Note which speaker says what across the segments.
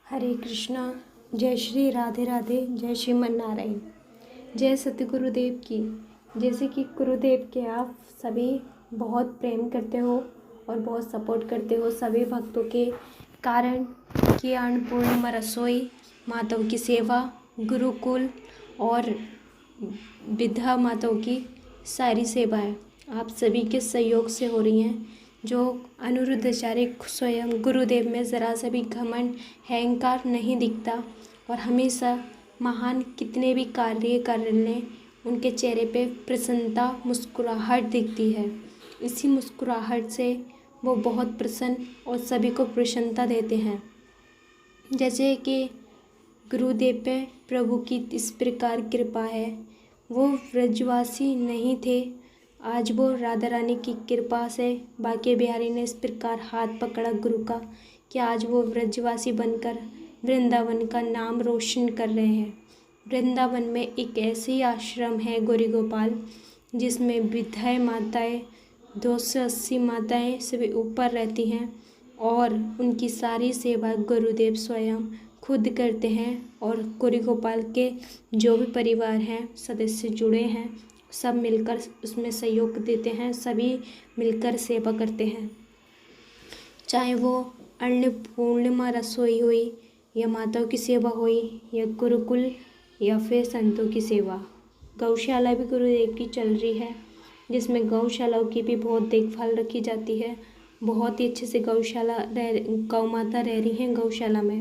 Speaker 1: हरे कृष्णा। जय श्री राधे राधे। जय श्रीमन नारायण। जय सतगुरुदेव की। जैसे कि गुरुदेव के आप सभी बहुत प्रेम करते हो और बहुत सपोर्ट करते हो सभी भक्तों के कारण कि अन्नपूर्णिमा रसोई, माताओं की सेवा, गुरुकुल और विद्या माताओं की सारी सेवाएं आप सभी के सहयोग से हो रही हैं। जो अनिरुद्धाचार्य स्वयं गुरुदेव में ज़रा सा भी घमंड अहंकार नहीं दिखता और हमेशा महान कितने भी कार्य कर लें उनके चेहरे पे प्रसन्नता मुस्कुराहट दिखती है। इसी मुस्कुराहट से वो बहुत प्रसन्न और सभी को प्रसन्नता देते हैं। जैसे कि गुरुदेव पे प्रभु की इस प्रकार कृपा है। वो व्रजवासी नहीं थे, आज वो राधा रानी की कृपा से बांके बिहारी ने इस प्रकार हाथ पकड़ा गुरु का कि आज वो व्रजवासी बनकर वृंदावन का नाम रोशन कर रहे हैं। वृंदावन में एक ऐसी आश्रम है गौरी गोपाल जिसमें विधय माताएं 280 माताएं सभी ऊपर रहती हैं और उनकी सारी सेवा गुरुदेव स्वयं खुद करते हैं। और गौरी गोपाल के जो भी परिवार हैं सदस्य जुड़े हैं सब मिलकर उसमें सहयोग देते हैं, सभी मिलकर सेवा करते हैं। चाहे वो अन्नपूर्णिमा रसोई हुई या माताओं की सेवा हुई या गुरुकुल या फिर संतों की सेवा। गौशाला भी गुरुदेव की चल रही है जिसमें गौशालाओं की भी बहुत देखभाल रखी जाती है। बहुत ही अच्छे से गौ माता रह रही हैं गौशाला में।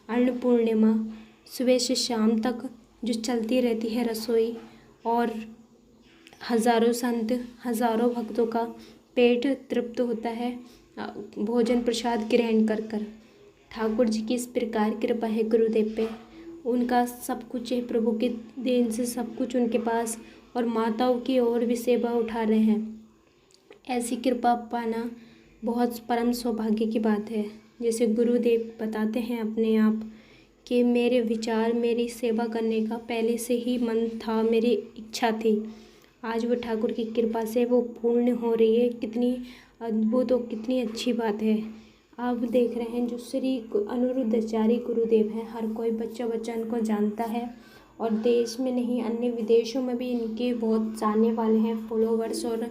Speaker 1: अन्नपूर्णिमा सुबह से शाम तक जो चलती रहती है रसोई और हजारों संत हजारों भक्तों का पेट तृप्त होता है भोजन प्रसाद ग्रहण कर कर। ठाकुर जी की इस प्रकार कृपा है गुरुदेव पे, उनका सब कुछ है, प्रभु के देन से सब कुछ उनके पास और माताओं की और भी सेवा उठा रहे हैं। ऐसी कृपा पाना बहुत परम सौभाग्य की बात है। जैसे गुरुदेव बताते हैं अपने आप कि मेरे विचार मेरी सेवा करने का पहले से ही मन था, मेरी इच्छा थी। आज वो ठाकुर की कृपा से वो पूर्ण हो रही है। कितनी अद्भुत और कितनी अच्छी बात है। आप देख रहे हैं जो श्री अनिरुद्धाचार्य गुरुदेव हैं, हर कोई बच्चा बच्चा इनको जानता है और देश में नहीं अन्य विदेशों में भी इनके बहुत जानने वाले हैं, फॉलोवर्स और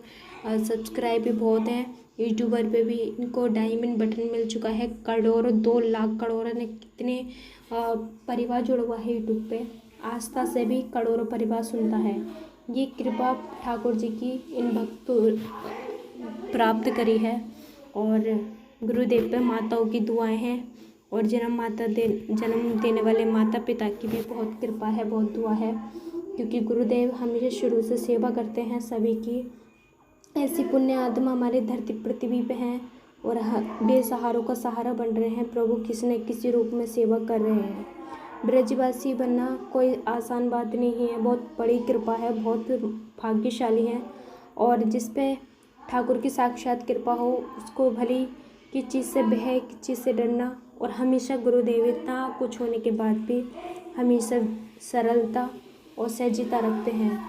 Speaker 1: सब्सक्राइब भी बहुत हैं। यूट्यूबर पे भी इनको डायमंड बटन मिल चुका है। करोड़ों 2 लाख करोड़ ने कितने परिवार जुड़ा हुआ है यूट्यूब पे। आस्था से भी करोड़ों परिवार सुनता है। ये कृपा ठाकुर जी की इन भक्तों प्राप्त करी है और गुरुदेव पे माताओं की दुआएं हैं और जन्म देने वाले माता पिता की भी बहुत कृपा है, बहुत दुआ है क्योंकि गुरुदेव हमेशा शुरू से सेवा करते हैं सभी की। ऐसी पुण्य आत्मा हमारे धरती पृथ्वी पे हैं और बेसहारों का सहारा बन रहे हैं। प्रभु किसी न किसी रूप में सेवा कर रहे हैं। ब्रजवासी बनना कोई आसान बात नहीं है, बहुत बड़ी कृपा है, बहुत भाग्यशाली है। और जिस पे ठाकुर की साक्षात कृपा हो उसको भली किस चीज़ से भय, किस चीज़ से डरना और हमेशा गुरुदेव इतना कुछ होने के बाद भी हमेशा सरलता और सहजता रखते हैं।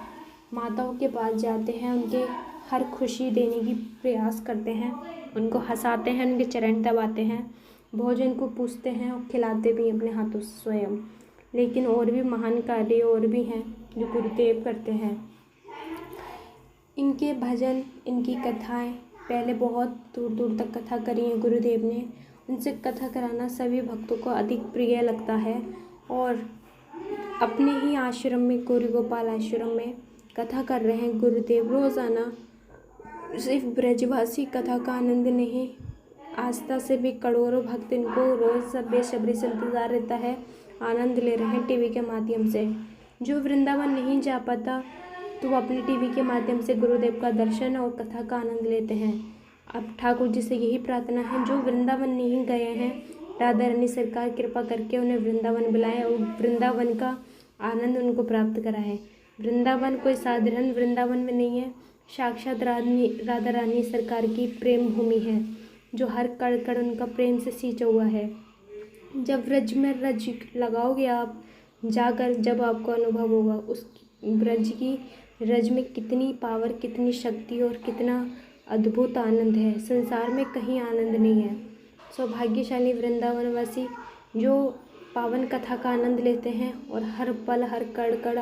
Speaker 1: माताओं के पास जाते हैं, उनके हर खुशी देने की प्रयास करते हैं, उनको हंसाते हैं, उनके चरण दबाते हैं, भोजन को पूछते हैं और खिलाते भी अपने हाथों से स्वयं। लेकिन और भी महान कार्य और भी हैं जो गुरुदेव करते हैं। इनके भजन, इनकी कथाएं पहले बहुत दूर दूर तक कथा करी है गुरुदेव ने। उनसे कथा कराना सभी भक्तों को अधिक प्रिय लगता है और अपने ही आश्रम में गौरी गोपाल आश्रम में कथा कर रहे हैं गुरुदेव रोज़ाना। सिर्फ ब्रजवासी कथा का आनंद नहीं, आस्था से भी करोड़ों भक्त इनको रोज़ सब बेसब्री से इंतज़ार रहता है, आनंद ले रहे हैं टीवी के माध्यम से। जो वृंदावन नहीं जा पाता तो वो अपने टीवी के माध्यम से गुरुदेव का दर्शन और कथा का आनंद लेते हैं। अब ठाकुर जी से यही प्रार्थना है जो वृंदावन नहीं गए हैं, राधा रानी सरकार कृपा करके उन्हें वृंदावन बुलाए और वृंदावन का आनंद उनको प्राप्त कराए। वृंदावन कोई साधारण वृंदावन में नहीं है, साक्षात राधा रानी सरकार की प्रेम भूमि है जो हर कण कण उनका प्रेम से सींचा हुआ है। जब व्रज में रज लगाओगे आप जाकर, जब आपको अनुभव होगा उस ब्रज की रज में कितनी पावर, कितनी शक्ति और कितना अद्भुत आनंद है। संसार में कहीं आनंद नहीं है। सौभाग्यशाली वृंदावनवासी जो पावन कथा का आनंद लेते हैं और हर पल, हर कण कण,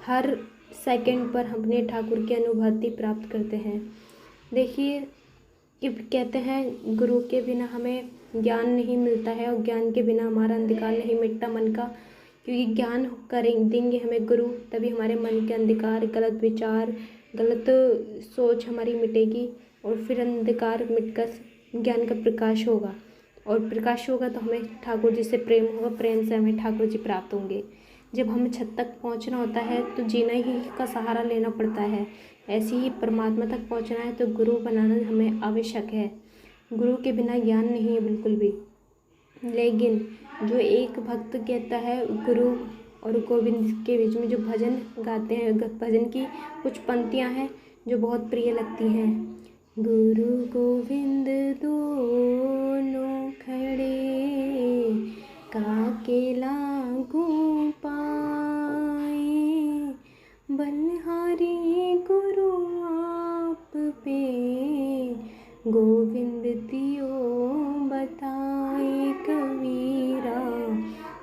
Speaker 1: हर सेकंड पर हम अपने ठाकुर की अनुभूति प्राप्त करते हैं। देखिए कि कहते हैं गुरु के बिना हमें ज्ञान नहीं मिलता है और ज्ञान के बिना हमारा अंधकार नहीं मिटता मन का, क्योंकि ज्ञान देंगे हमें गुरु, तभी हमारे मन के अंधकार, गलत विचार, गलत सोच हमारी मिटेगी और फिर अंधकार मिटकर ज्ञान का प्रकाश होगा, और प्रकाश होगा तो हमें ठाकुर जी से प्रेम होगा, प्रेम से हमें ठाकुर जी प्राप्त होंगे। जब हमें छत तक पहुंचना होता है तो जीना ही का सहारा लेना पड़ता है, ऐसे ही परमात्मा तक पहुंचना है तो गुरु बनाना हमें आवश्यक है। गुरु के बिना ज्ञान नहीं है बिल्कुल भी। लेकिन जो एक भक्त कहता है गुरु और गोविंद के बीच में जो भजन गाते हैं, भजन की कुछ पंक्तियां हैं जो बहुत प्रिय लगती हैं। गुरु गोविंद दोनों खड़े, काके लागू पाए, बलिहारी गुरु आप पे, गोविंद दियो बताए कबीरा,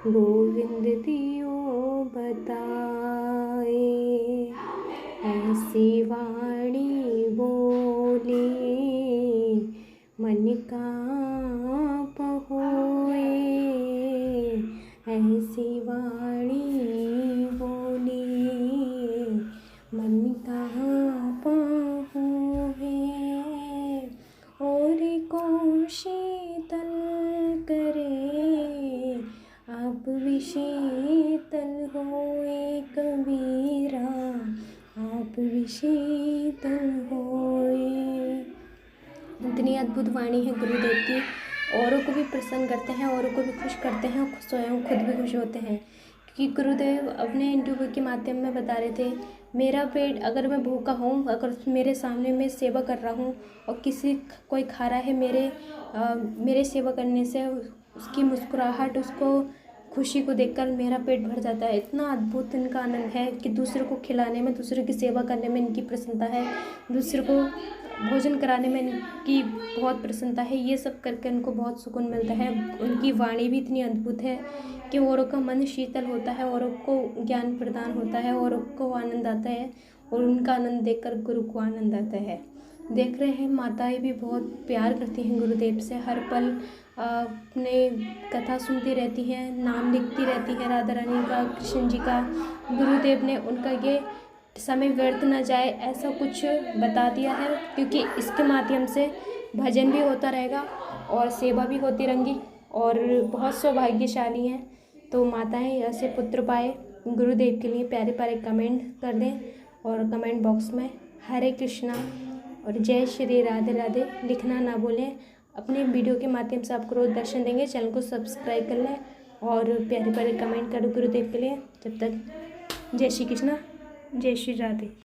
Speaker 1: गोविंद दियो बताए। ऐसी वाणी बोले मन काँप होए, ऐसी वाणी बोले मन काँप होए, और को शीतल करे, आप भी शीतल होए कबीरा, आप भी शीतल होए। इतनी अद्भुत वाणी है गुरुदेव की, औरों को भी प्रसन्न करते हैं, औरों को भी खुश करते हैं और स्वयं खुद भी खुश होते हैं, क्योंकि गुरुदेव अपने इंटरव्यू के माध्यम में बता रहे थे, मेरा पेट अगर मैं भूखा हूँ, अगर मेरे सामने मैं सेवा कर रहा हूँ और कोई खा रहा है, मेरे सेवा करने से उसकी मुस्कुराहट, उसको खुशी को देखकर मेरा पेट भर जाता है। इतना अद्भुत इनका आनंद है कि दूसरे को खिलाने में, दूसरे की सेवा करने में इनकी प्रसन्नता है, दूसरे को भोजन कराने में इनकी बहुत प्रसन्नता है। ये सब करके इनको बहुत सुकून मिलता है। उनकी वाणी भी इतनी अद्भुत है कि औरों का मन शीतल होता है, औरों को ज्ञान प्रदान होता है, औरों को आनंद आता है और उनका आनंद देखकर गुरु को आनंद आता है। देख रहे हैं माताएं भी बहुत प्यार करती हैं गुरुदेव से, हर पल अपने कथा सुनती रहती हैं, नाम लिखती रहती हैं राधा रानी का, कृष्ण जी का। गुरुदेव ने उनका ये समय व्यर्थ न जाए ऐसा कुछ बता दिया है, क्योंकि इसके माध्यम से भजन भी होता रहेगा और सेवा भी होती रहेंगी और बहुत सौभाग्यशाली हैं। तो माताएं ऐसे पुत्र पाए, गुरुदेव के लिए प्यारे प्यारे कमेंट कर दें और कमेंट बॉक्स में हरे कृष्णा और जय श्री राधे राधे लिखना ना भूलें। अपने वीडियो के माध्यम से आपको रोज़ दर्शन देंगे, चैनल को सब्सक्राइब कर लें और प्यारे प्यारे कमेंट करो गुरुदेव के लिए। जब तक जय श्री कृष्णा, जय श्री राधे।